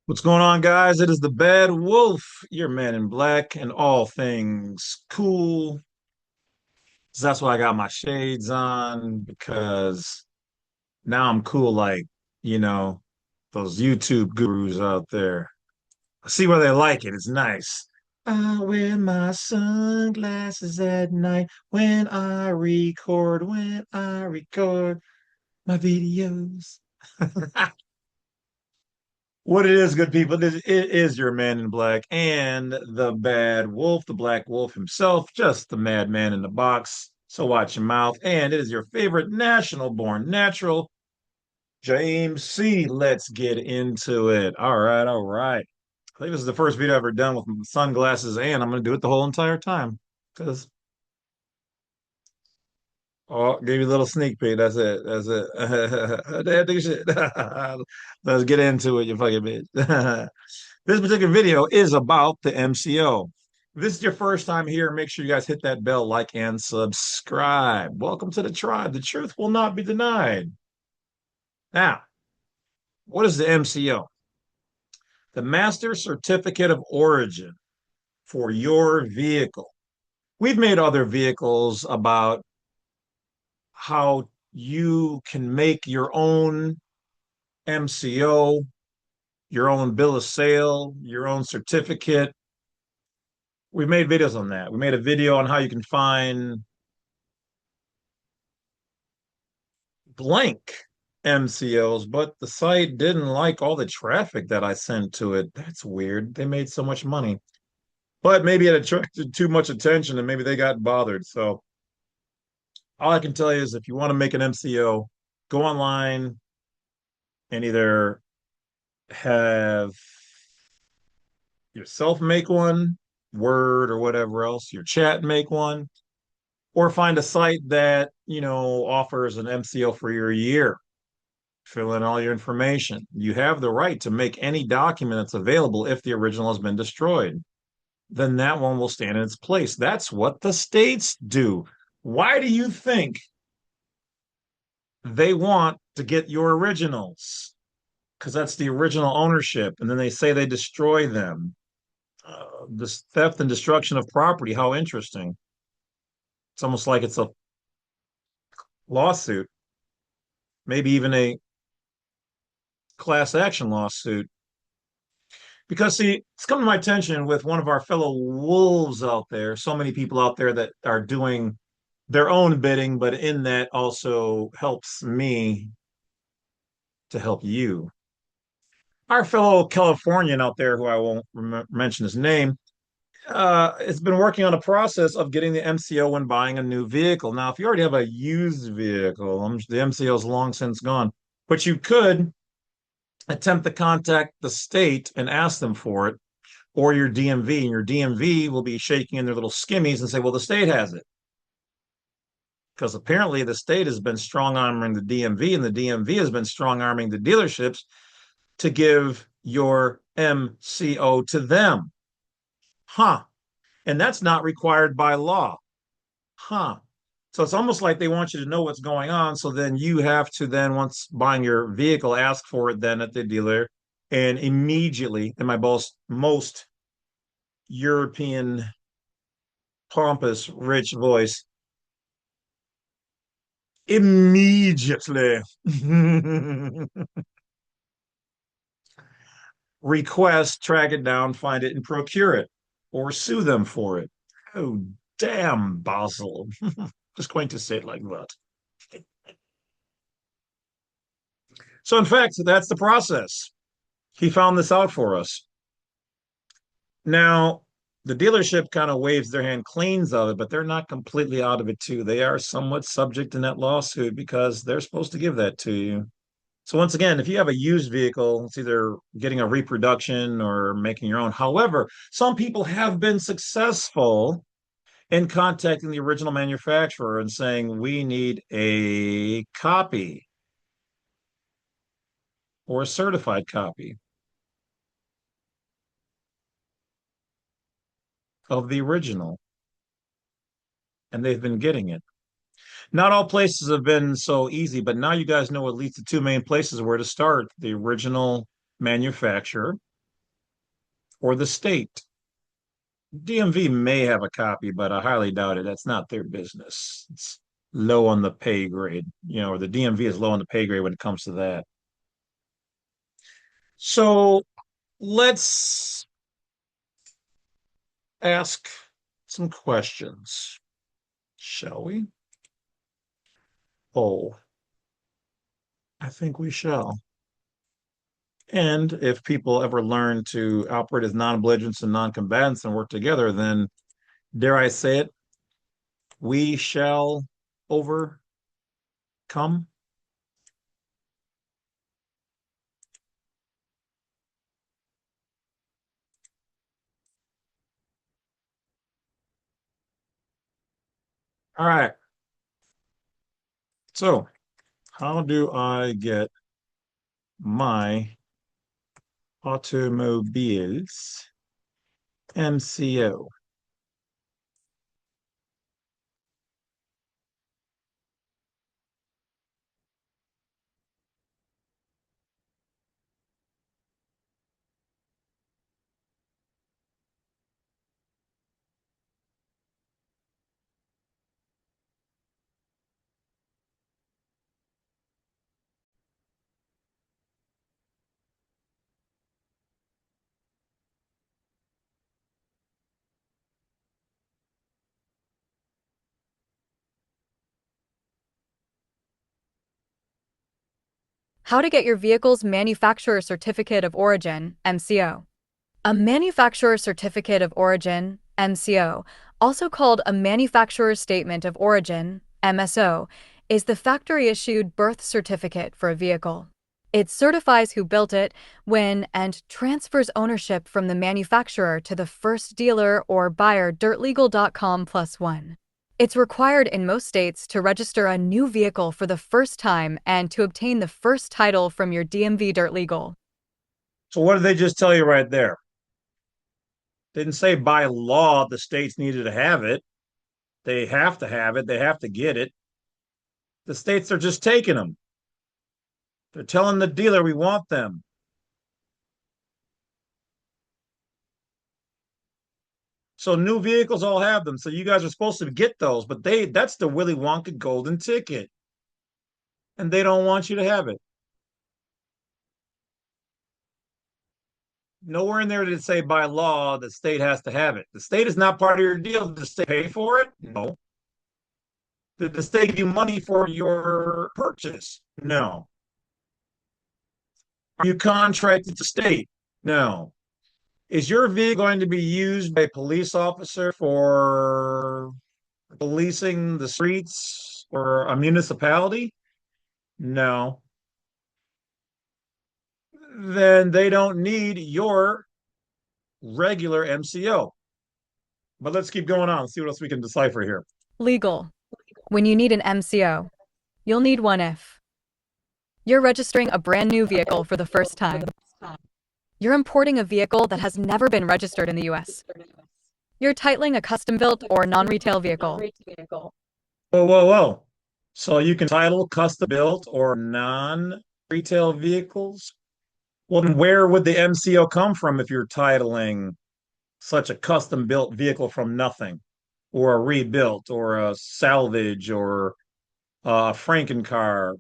What's going on, guys? It is the Bad Wolf, your man in black, and all things cool. So that's why I got my shades on because now I'm cool, like, you know, those YouTube gurus out there. I see where they like it. It's nice. I wear my sunglasses at night when I record my videos. What it is, good people, it is your man in black and the bad wolf, the black wolf himself, just the madman in the box. So watch your mouth. And it is your favorite national born natural, James C. Let's get into it. All right, all right. I think this is the first video I've ever done with sunglasses, and I'm going to do it the whole entire time because, oh, gave you a little sneak peek. That's it. That's it. Damn, think shit. Let's get into it, you fucking bitch. This particular video is about the M.C.O. If this is your first time here, make sure you guys hit that bell, like, and subscribe. Welcome to the tribe. The truth will not be denied. Now, what is the M.C.O? The Master Certificate of Origin for your vehicle. We've made other vehicles about how you can make your own M.C.O, your own bill of sale, your own certificate. We've made videos on that. We made a video on how you can find blank M.C.Os, but the site didn't like all the traffic that I sent to it. That's weird. They made so much money, but maybe it attracted too much attention and maybe they got bothered. So all I can tell you is if you want to make an M.C.O, go online and either have yourself make one, Word or whatever else, your chat make one, or find a site that, offers an M.C.O for your year. Fill in all your information. You have the right to make any document that's available if the original has been destroyed. Then that one will stand in its place. That's what the states do. Why do you think they want to get your originals? Because that's the original ownership. And then they say they destroy them. This theft and destruction of property. How interesting. It's almost like it's a lawsuit, maybe even a class action lawsuit. Because see, it's come to my attention with one of our fellow wolves out there, so many people out there that are doing their own bidding, but in that also helps me to help you. Our fellow Californian out there, who I won't mention his name, has been working on a process of getting the M.C.O when buying a new vehicle. Now, if you already have a used vehicle, the M.C.O is long since gone, but you could attempt to contact the state and ask them for it or your DMV, and your DMV will be shaking in their little skimmies and say, well, the state has it. Because apparently the state has been strong arming the DMV, and the DMV has been strong arming the dealerships to give your M.C.O to them. Huh. And that's not required by law. Huh. So it's almost like they want you to know what's going on. So then you have to then, once buying your vehicle, ask for it then at the dealer. And immediately, in my most European pompous, rich voice, immediately request, track it down, find it, and procure it or sue them for it. Oh, damn, Basel. Just going to say it like that. So, in fact, that's the process. He found this out for us. Now, the dealership kind of waves their hand cleans of it, but they're not completely out of it, too. They are somewhat subject in that lawsuit because they're supposed to give that to you. So once again, if you have a used vehicle, it's either getting a reproduction or making your own. However, some people have been successful in contacting the original manufacturer and saying, we need a copy or a certified copy of the original. And they've been getting it. Not all places have been so easy, but now you guys know at least the two main places where to start: the original manufacturer or the state. DMV may have a copy, but I highly doubt it. That's not their business. It's low on the pay grade, or the DMV is low on the pay grade when it comes to that. So let's ask some questions, shall we? Oh, I think we shall. And if people ever learn to operate as non-belligerents and non-combatants and work together, then dare I say it, we shall overcome. All right. So, how do I get my automobiles M.C.O? How to get your vehicle's manufacturer certificate of origin, MCO. A manufacturer certificate of origin, MCO, also called a manufacturer's statement of origin, MSO, is the factory-issued birth certificate for a vehicle. It certifies who built it, when, and transfers ownership from the manufacturer to the first dealer or buyer. dirtlegal.com+1. It's required in most states to register a new vehicle for the first time and to obtain the first title from your DMV Dirt Legal. So, what did they just tell you right there? Didn't say by law the states needed to have it. They have to have it. They have to get it. The states are just taking them. They're telling the dealer we want them. So new vehicles all have them. So you guys are supposed to get those, but that's the Willy Wonka golden ticket. And they don't want you to have it. Nowhere in there did it say by law the state has to have it. The state is not part of your deal. Did the state pay for it? No. Did the state give you money for your purchase? No. Are you contracted to state? No. Is your vehicle going to be used by a police officer for policing the streets or a municipality? No. Then they don't need your regular M.C.O. But let's keep going on. See what else we can decipher here. Legal. When you need an MCO, you'll need one if you're registering a brand new vehicle for the first time. You're importing a vehicle that has never been registered in the US. You're titling a custom-built or non-retail vehicle. Whoa, whoa, whoa. So you can title custom built or non-retail vehicles? Well, then where would the M.C.O. come from if you're titling such a custom built vehicle from nothing, or a rebuilt, or a salvage, or a Frankencar,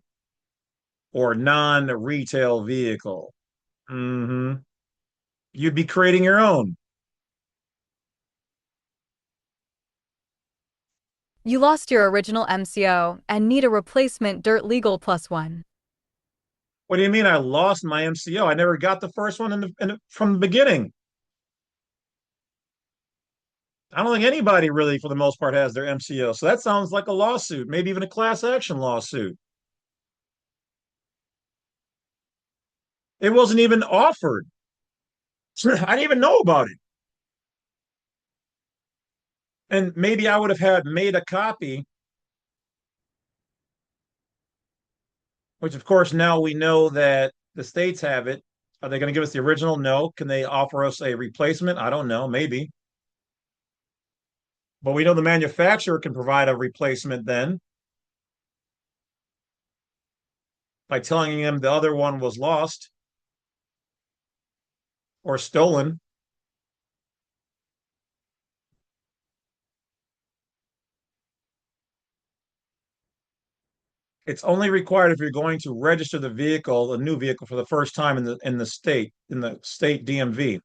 or non-retail vehicle? Hmm. You'd be creating your own. You lost your original MCO and need a replacement Dirt Legal +1. What do you mean I lost my M.C.O? I never got the first one from the beginning. I don't think anybody really, for the most part, has their M.C.O. So that sounds like a lawsuit, maybe even a class action lawsuit. It wasn't even offered. I didn't even know about it. And maybe I would have had made a copy, which of course now we know that the states have it. Are they going to give us the original? No. Can they offer us a replacement? I don't know. Maybe. But we know the manufacturer can provide a replacement then by telling them the other one was lost or stolen. It's only required if you're going to register the vehicle, a new vehicle, for the first time in the state DMV.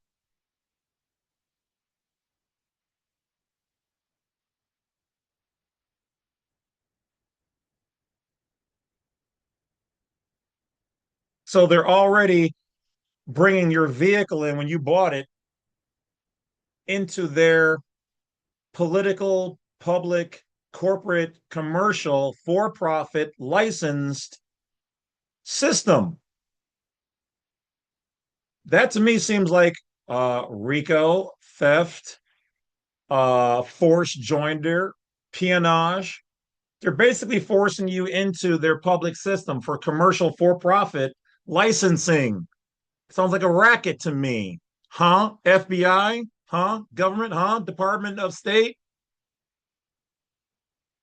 So they're already bringing your vehicle in when you bought it into their political, public, corporate, commercial, for-profit, licensed system. That to me seems like RICO, theft, forced joinder, peonage. They're basically forcing you into their public system for commercial for-profit licensing. Sounds like a racket to me. Huh? FBI? Huh? Government? Huh? Department of State?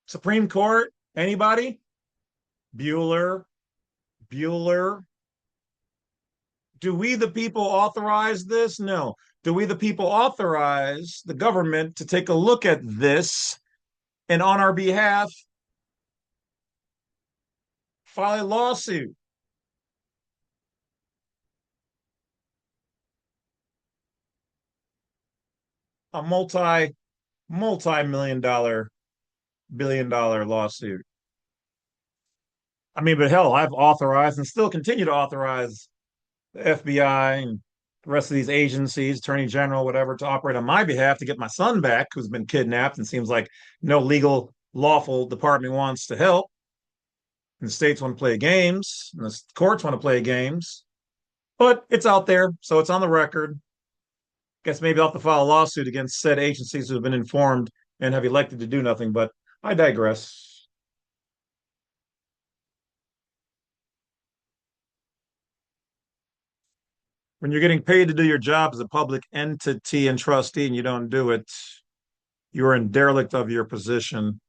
Supreme Court? Anybody? Bueller? Bueller? Do we, the people, authorize this? No. Do we, the people, authorize the government to take a look at this and on our behalf file a lawsuit? A multi-million dollar, billion-dollar lawsuit. I mean, but hell, I've authorized and still continue to authorize the FBI and the rest of these agencies, Attorney General, whatever, to operate on my behalf to get my son back, who's been kidnapped and seems like no legal, lawful department wants to help. And the states want to play games, and the courts want to play games. But it's out there, so it's on the record. Guess maybe I'll have to file a lawsuit against said agencies who have been informed and have elected to do nothing. But I digress. When you're getting paid to do your job as a public entity and trustee and you don't do it, you're in derelict of your position.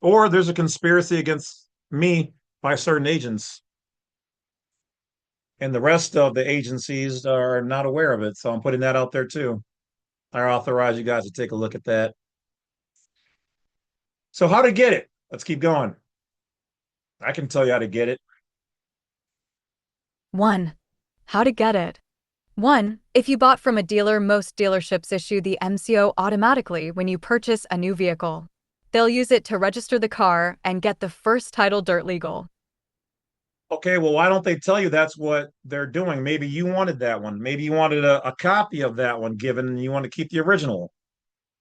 Or there's a conspiracy against me by certain agents, and the rest of the agencies are not aware of it. So I'm putting that out there too. I authorize you guys to take a look at that. So, how to get it? Let's keep going. I can tell you how to get it. 1. How to get it. 1. If you bought from a dealer, most dealerships issue the M.C.O automatically when you purchase a new vehicle. They'll use it to register the car and get the first title dirt legal. Okay, well, why don't they tell you that's what they're doing? Maybe you wanted that one. Maybe you wanted a copy of that one given and you want to keep the original.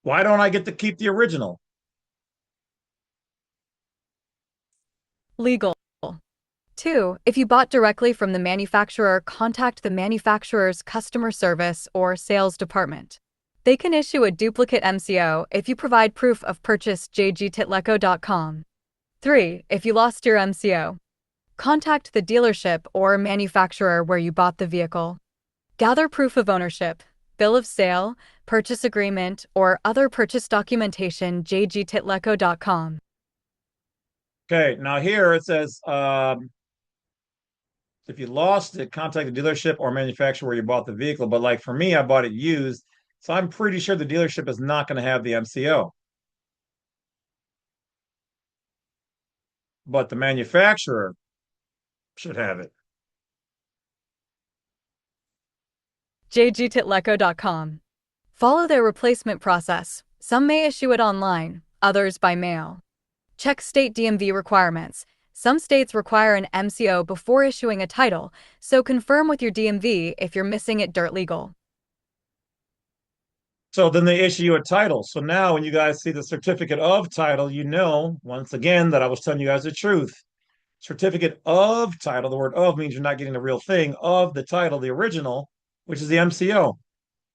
Why don't I get to keep the original? Legal. 2. If you bought directly from the manufacturer, contact the manufacturer's customer service or sales department. They can issue a duplicate M.C.O if you provide proof of purchase jgtitleco.com. 3. If you lost your M.C.O, contact the dealership or manufacturer where you bought the vehicle. Gather proof of ownership, bill of sale, purchase agreement, or other purchase documentation jgtitleco.com. Okay, now here it says if you lost it, contact the dealership or manufacturer where you bought the vehicle. But like for me, I bought it used. So I'm pretty sure the dealership is not going to have the M.C.O. But the manufacturer should have it. jgtitleco.com. Follow their replacement process. Some may issue it online, others by mail. Check state DMV requirements. Some states require an M.C.O before issuing a title, so confirm with your DMV if you're missing it dirt legal. So then they issue you a title. So now when you guys see the certificate of title, you know, once again, that I was telling you guys the truth. Certificate of title, the word of means you're not getting the real thing, of the title, the original, which is the M.C.O.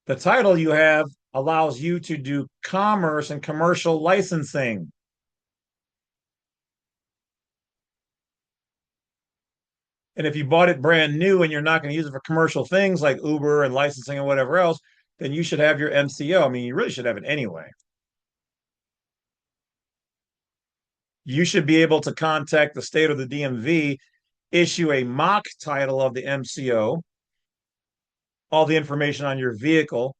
The title you have allows you to do commerce and commercial licensing. And if you bought it brand new and you're not going to use it for commercial things like Uber and licensing and whatever else, then you should have your M.C.O. I mean, you really should have it anyway. You should be able to contact the state or the DMV, issue a mock title of the M.C.O, all the information on your vehicle,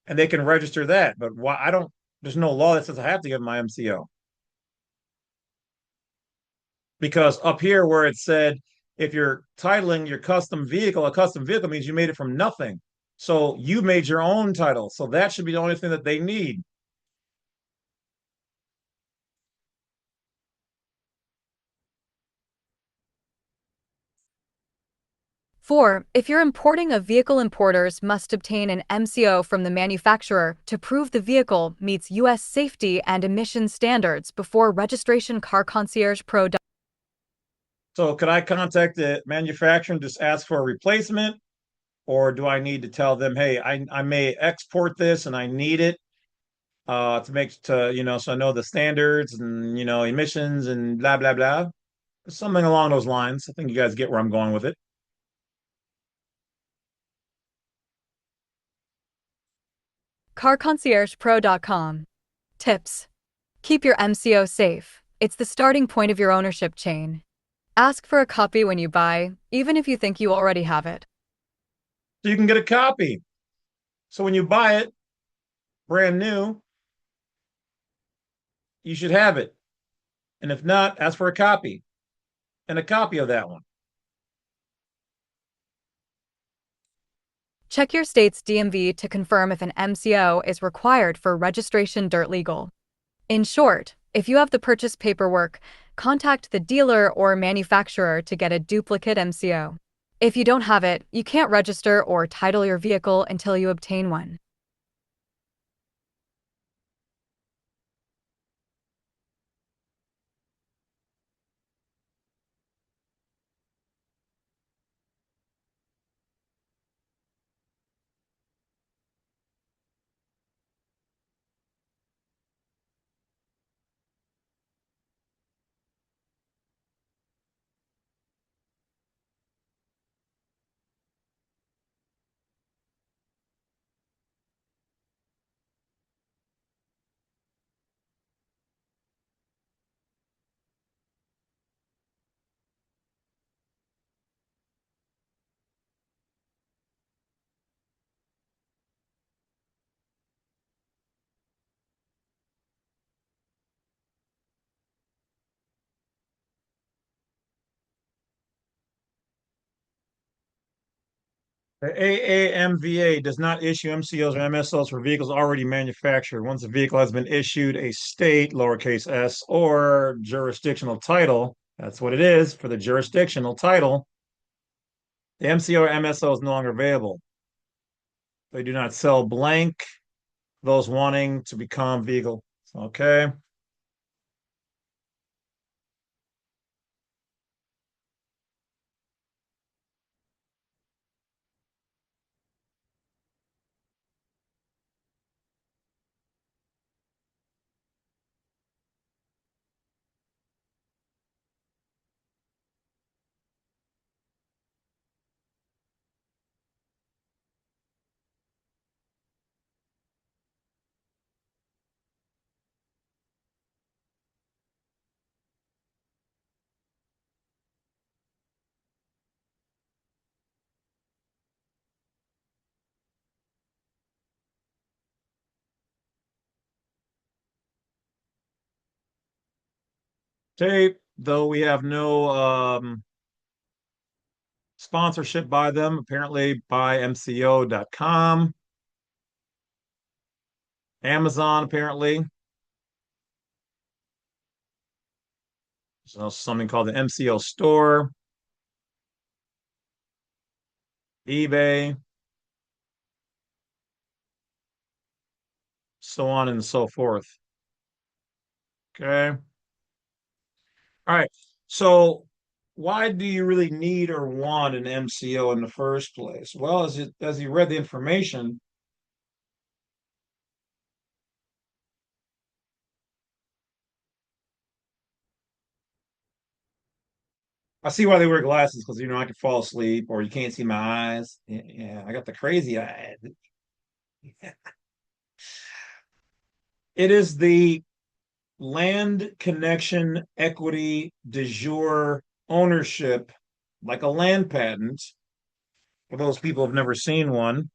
and they can register that. But why? I don't. There's no law that says I have to give my M.C.O. because up here where it said if you're titling your custom vehicle, a custom vehicle means you made it from nothing. So you made your own title. So that should be the only thing that they need. 4. If you're importing, a vehicle, importers must obtain an M.C.O. from the manufacturer to prove the vehicle meets U.S. safety and emission standards before registration. Car Concierge Pro. So could I contact the manufacturer and just ask for a replacement? Or do I need to tell them, hey, I may export this and I need it to make to, so I know the standards and, emissions and blah, blah, blah. Something along those lines. I think you guys get where I'm going with it. CarConciergePro.com. Tips. Keep your M.C.O. safe. It's the starting point of your ownership chain. Ask for a copy when you buy, even if you think you already have it. So you can get a copy. So when you buy it brand new, you should have it. And if not, ask for a copy and a copy of that one. Check your state's DMV to confirm if an M.C.O. is required for registration. Dirt legal. In short, if you have the purchase paperwork, contact the dealer or manufacturer to get a duplicate M.C.O. If you don't have it, you can't register or title your vehicle until you obtain one. The AAMVA does not issue M.C.Os or MSOs for vehicles already manufactured. Once a vehicle has been issued a state, lowercase s, or jurisdictional title, that's what it is for the jurisdictional title, the M.C.O. or MSO is no longer available. They do not sell blank those wanting to become vehicle. Okay. Tape, though we have no sponsorship by them, apparently by MCO.com, Amazon, apparently. There's also something called the MCO store, eBay, so on and so forth. Okay. All right. So why do you really need or want an MCO in the first place? Well, as you read the information, I see why they wear glasses because I can fall asleep or you can't see my eyes. Yeah, I got the crazy eyes. It is the land connection equity de jure ownership, like a land patent. For those people who've never seen one,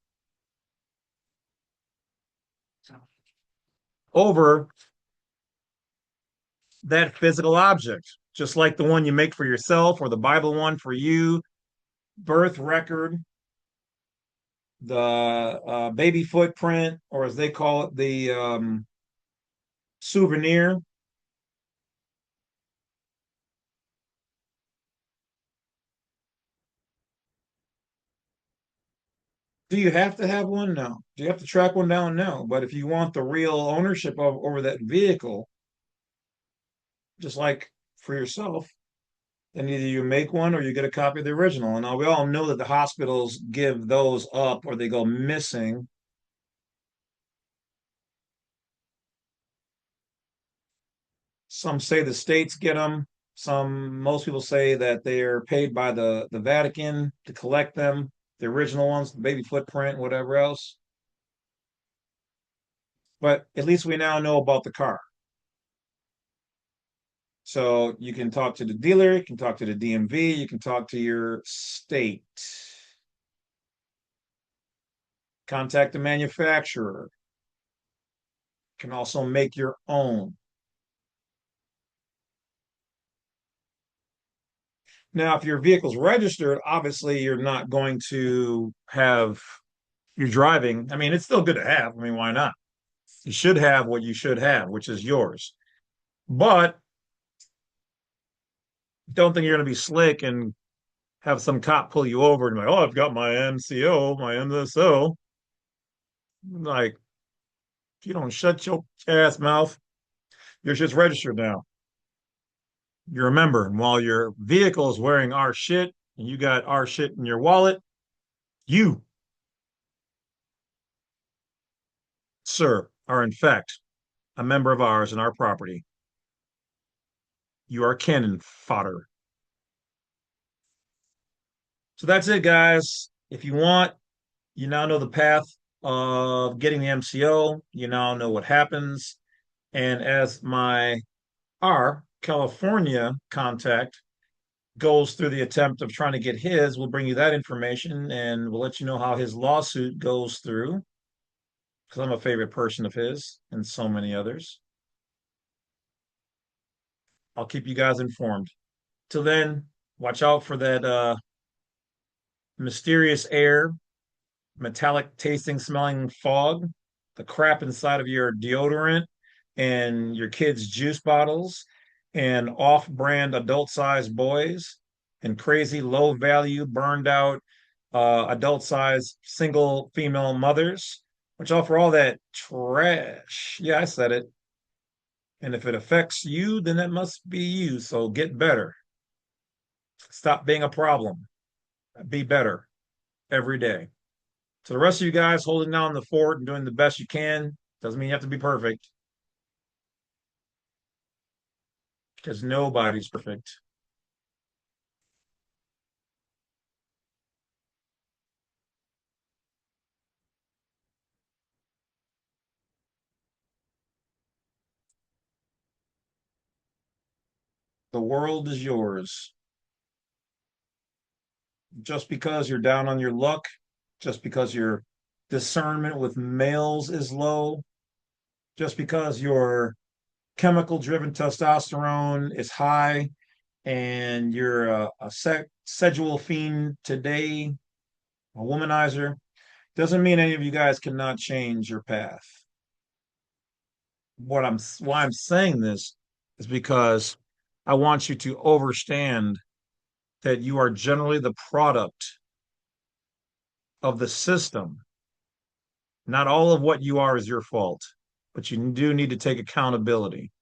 over that physical object. just like the one you make for yourself or the Bible one for you, birth record, the baby footprint, or as they call it, the souvenir. Do you have to have one? No. Do you have to track one down? No. But if you want the real ownership of over that vehicle, just like for yourself, then either you make one or you get a copy of the original. And now we all know that the hospitals give those up or they go missing. Some say the states get them. Most people say that they're paid by the Vatican to collect them, the original ones, the baby footprint, whatever else. But at least we now know about the car. So you can talk to the dealer, you can talk to the DMV, you can talk to your state, contact the manufacturer, you can also make your own. Now, if your vehicle's registered, obviously you're not going to have your driving. I mean, it's still good to have. I mean, why not? You should have what you should have, which is yours. But don't think you're going to be slick and have some cop pull you over and be like, oh, I've got my M.C.O, my M.S.O. Like, if you don't shut your ass mouth, your shit's registered now. You remember, and while your vehicle is wearing our shit and you got our shit in your wallet, you, sir, are in fact a member of ours and our property. You are cannon fodder. So that's it, guys. If you want, you now know the path of getting the M.C.O. You now know what happens. And as our California contact goes through the attempt of trying to get his, we'll bring you that information and we'll let you know how his lawsuit goes through because I'm a favorite person of his and so many others. I'll keep you guys informed. Till then, watch out for that mysterious air, metallic tasting, smelling fog, the crap inside of your deodorant and your kids' juice bottles, and off brand adult sized boys, and crazy low value, burned out adult sized single female mothers. Watch out for all that trash. Yeah, I said it. And if it affects you, then it must be you. So get better. Stop being a problem. Be better every day. So the rest of you guys holding down the fort and doing the best you can doesn't mean you have to be perfect because nobody's perfect. The world is yours. Just because you're down on your luck, just because your discernment with males is low, just because your chemical driven testosterone is high and you're a sexual fiend today, a womanizer, doesn't mean any of you guys cannot change your path. Why I'm saying this is because I want you to understand that you are generally the product of the system. Not all of what you are is your fault, but you do need to take accountability.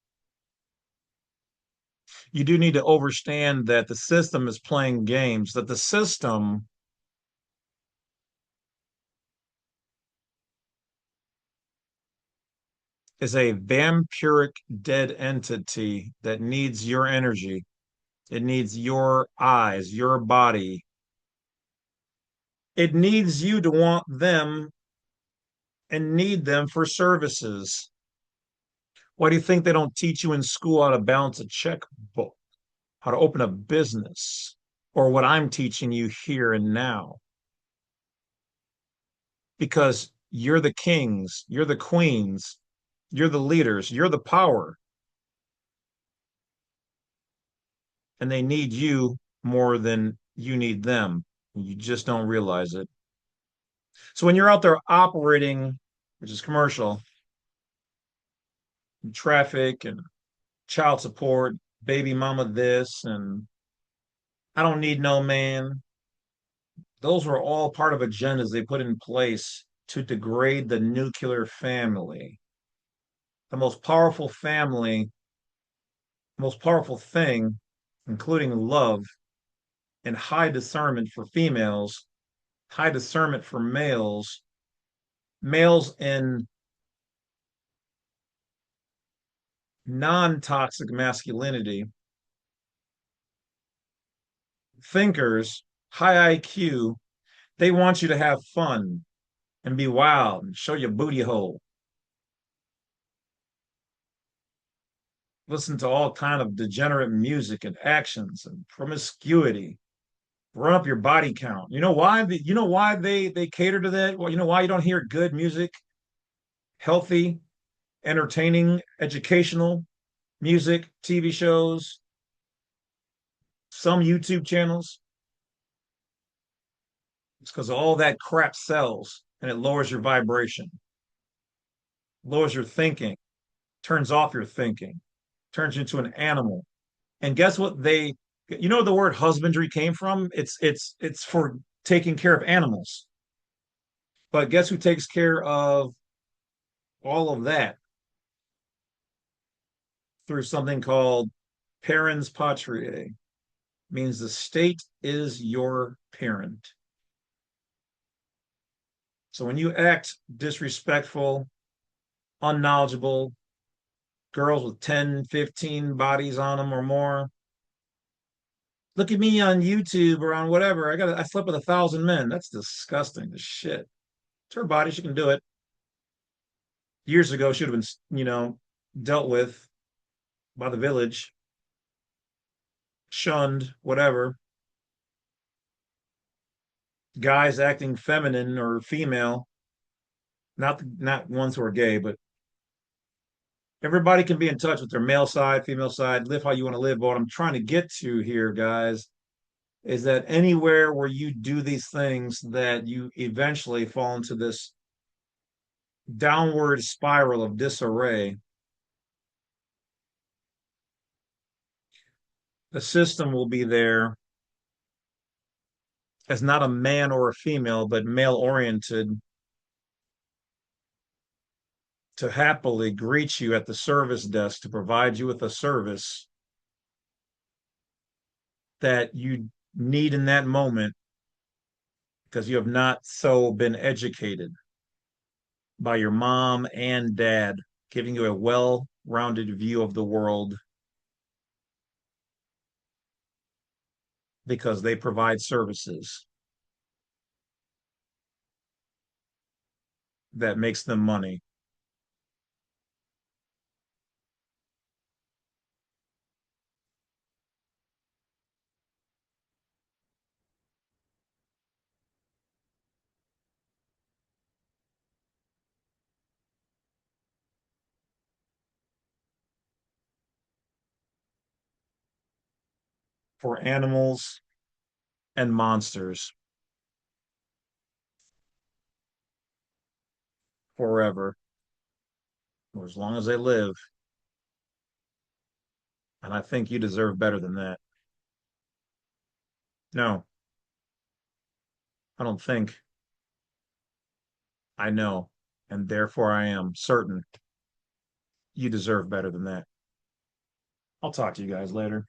You do need to understand that the system is playing games, that the system is a vampiric dead entity that needs your energy. It needs your eyes, your body. It needs you to want them and need them for services. Why do you think they don't teach you in school how to balance a checkbook, how to open a business, or what I'm teaching you here and now? Because you're the kings, you're the queens, you're the leaders, you're the power. and they need you more than you need them. You just don't realize it. So when you're out there operating, which is commercial, traffic and child support, baby mama this, and I don't need no man, those were all part of agendas they put in place to degrade the nuclear family. The most powerful family, most powerful thing, including love and high discernment for females, high discernment for males, males in non toxic masculinity, thinkers, high IQ, they want you to have fun and be wild and show your booty hole. Listen to all kind of degenerate music and actions and promiscuity. Run up your body count. You know why? You know why they cater to that? Well, you know why you don't hear good music, healthy, entertaining, educational music, TV shows, some YouTube channels? It's because all that crap sells and it lowers your vibration, lowers your thinking, turns off your thinking, turns you into an animal. And guess what you know the word husbandry came from? It's for taking care of animals. But guess who takes care of all of that through something called parens patriae, means the state is your parent. So when you act disrespectful, unknowledgeable, girls with 10, 15 bodies on them or more, look at me on YouTube or on whatever. I slept with 1,000 men. That's disgusting as shit. It's her body. She can do it. Years ago, she would have been, dealt with by the village, shunned, whatever. Guys acting feminine or female, not ones who are gay, but everybody can be in touch with their male side, female side, live how you want to live. But what I'm trying to get to here, guys, is that anywhere where you do these things, that you eventually fall into this downward spiral of disarray. The system will be there as not a man or a female, but male oriented, to happily greet you at the service desk to provide you with a service that you need in that moment because you have not so been educated by your mom and dad, giving you a well rounded view of the world because they provide services that makes them money. For animals and monsters forever, or as long as they live. And I think you deserve better than that. No, I don't think. I know. And therefore, I am certain you deserve better than that. I'll talk to you guys later.